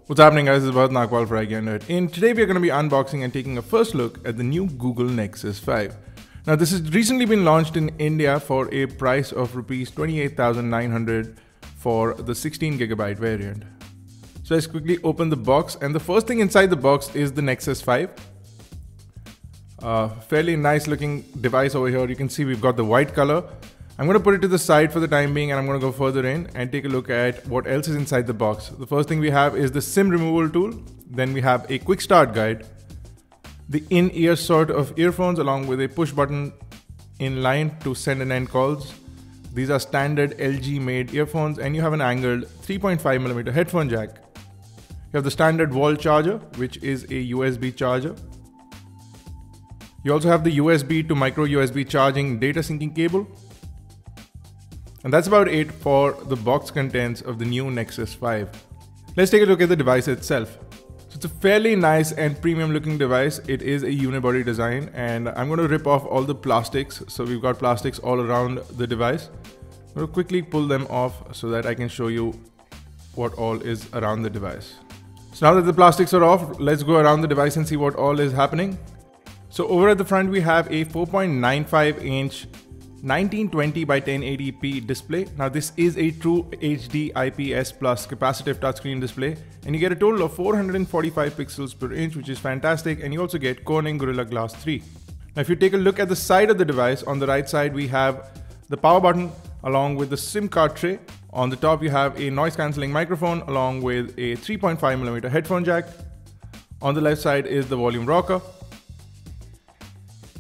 What's happening, guys? This is Bharat Nagpal for iGyaan. And today we are going to be unboxing and taking a first look at the new Google Nexus 5. Now this has recently been launched in India for a price of Rs 28,900 for the 16GB variant. So let's quickly open the box, and the first thing inside the box is the Nexus 5. Fairly nice looking device over here. You can see we've got the white color. I'm going to put it to the side for the time being, and I'm going to go further in and take a look at what else is inside the box. The first thing we have is the SIM removal tool. Then we have a quick start guide, the in-ear sort of earphones along with a push button in line to send and end calls. These are standard LG made earphones, and you have an angled 3.5mm headphone jack. You have the standard wall charger, which is a USB charger. You also have the USB to micro USB charging data syncing cable. And that's about it for the box contents of the new Nexus 5. Let's take a look at the device itself. So it's a fairly nice and premium looking device. It is a unibody design, and I'm going to rip off all the plastics. So we've got plastics all around the device. I'm going to quickly pull them off so that I can show you what all is around the device. So now that the plastics are off, let's go around the device and see what all is happening. So over at the front we have a 4.95 inch 1920 by 1080p display. Now this is a true HD IPS plus capacitive touchscreen display, and you get a total of 445 pixels per inch, which is fantastic, and you also get Corning Gorilla Glass 3. Now if you take a look at the side of the device, on the right side we have the power button along with the SIM card tray. On the top you have a noise cancelling microphone along with a 3.5mm headphone jack. On the left side is the volume rocker.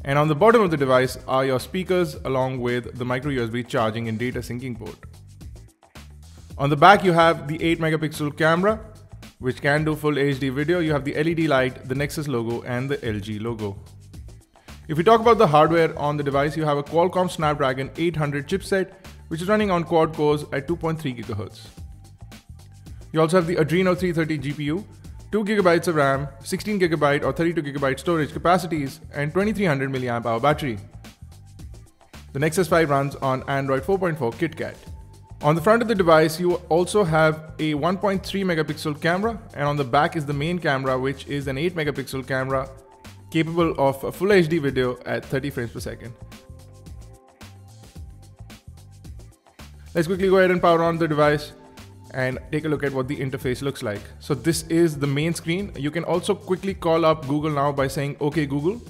And on the bottom of the device are your speakers along with the micro USB charging and data syncing port. On the back you have the 8MP camera, which can do full HD video. You have the LED light, the Nexus logo and the LG logo. If we talk about the hardware on the device, you have a Qualcomm Snapdragon 800 chipset, which is running on quad cores at 2.3 GHz. You also have the Adreno 330 GPU, 2GB of RAM, 16GB or 32GB storage capacities, and 2300 mAh battery. The Nexus 5 runs on Android 4.4 KitKat. On the front of the device, you also have a 1.3MP camera, and on the back is the main camera, which is an 8MP camera capable of full HD video at 30 frames per second. Let's quickly go ahead and power on the device and take a look at what the interface looks like. So this is the main screen. You can also quickly call up Google Now by saying OK Google.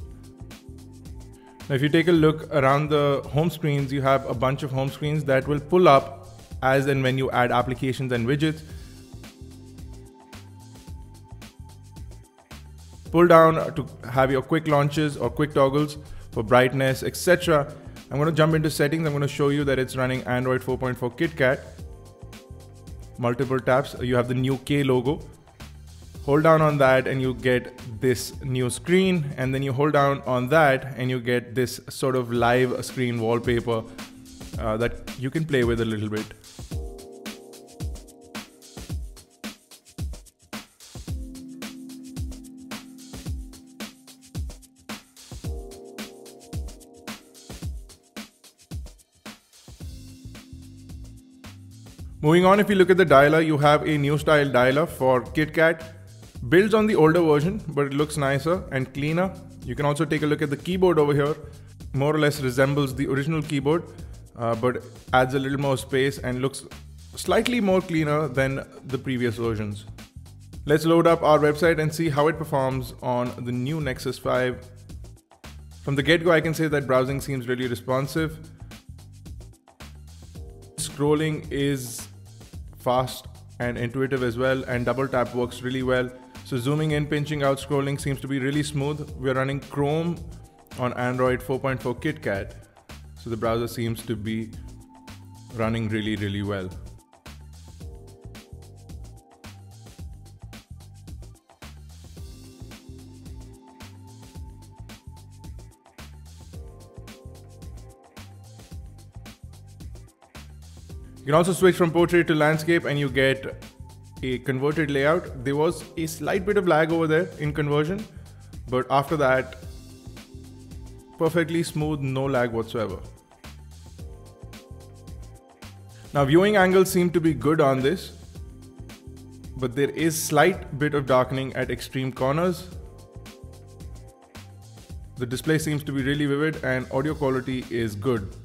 Now if you take a look around the home screens, you have a bunch of home screens that will pull up as and when you add applications and widgets. Pull down to have your quick launches or quick toggles for brightness, etc. I'm going to jump into settings. I'm going to show you that it's running Android 4.4 KitKat. Multiple taps, you have the new K logo. Hold down on that and you get this new screen, and then you hold down on that and you get this sort of live screen wallpaper that you can play with a little bit. Moving on, if you look at the dialer, you have a new style dialer for KitKat. Builds on the older version, but it looks nicer and cleaner. You can also take a look at the keyboard over here. More or less resembles the original keyboard, but adds a little more space and looks slightly more cleaner than the previous versions. Let's load up our website and see how it performs on the new Nexus 5. From the get-go, I can say that browsing seems really responsive. Scrolling is fast and intuitive as well, and double tap works really well. So zooming in, pinching out, scrolling seems to be really smooth. We're running Chrome on Android 4.4 KitKat, so the browser seems to be running really well. You can also switch from portrait to landscape and you get a converted layout. There was a slight bit of lag over there in conversion, but after that, perfectly smooth, no lag whatsoever. Now viewing angles seem to be good on this. but there is slight bit of darkening at extreme corners. The display seems to be really vivid and audio quality is good.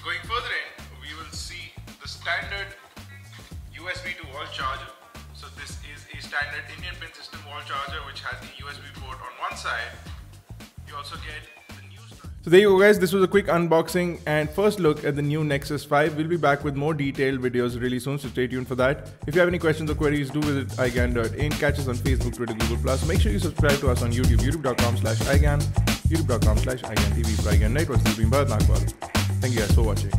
Going further in, we will see the standard USB to wall charger. So this is a standard Indian pin system wall charger which has a USB port on one side. You also get the new style. So there you go guys, this was a quick unboxing and first look at the new Nexus 5. We'll be back with more detailed videos really soon, so stay tuned for that. If you have any questions or queries, do visit iGyaan.in. Catch us on Facebook, Twitter, Google+. Make sure you subscribe to us on YouTube, youtube.com/iGyaan, youtube.com/iGyaanTV for iGyaan Networks. This has been Bharat Nagpal. Thank you guys for watching.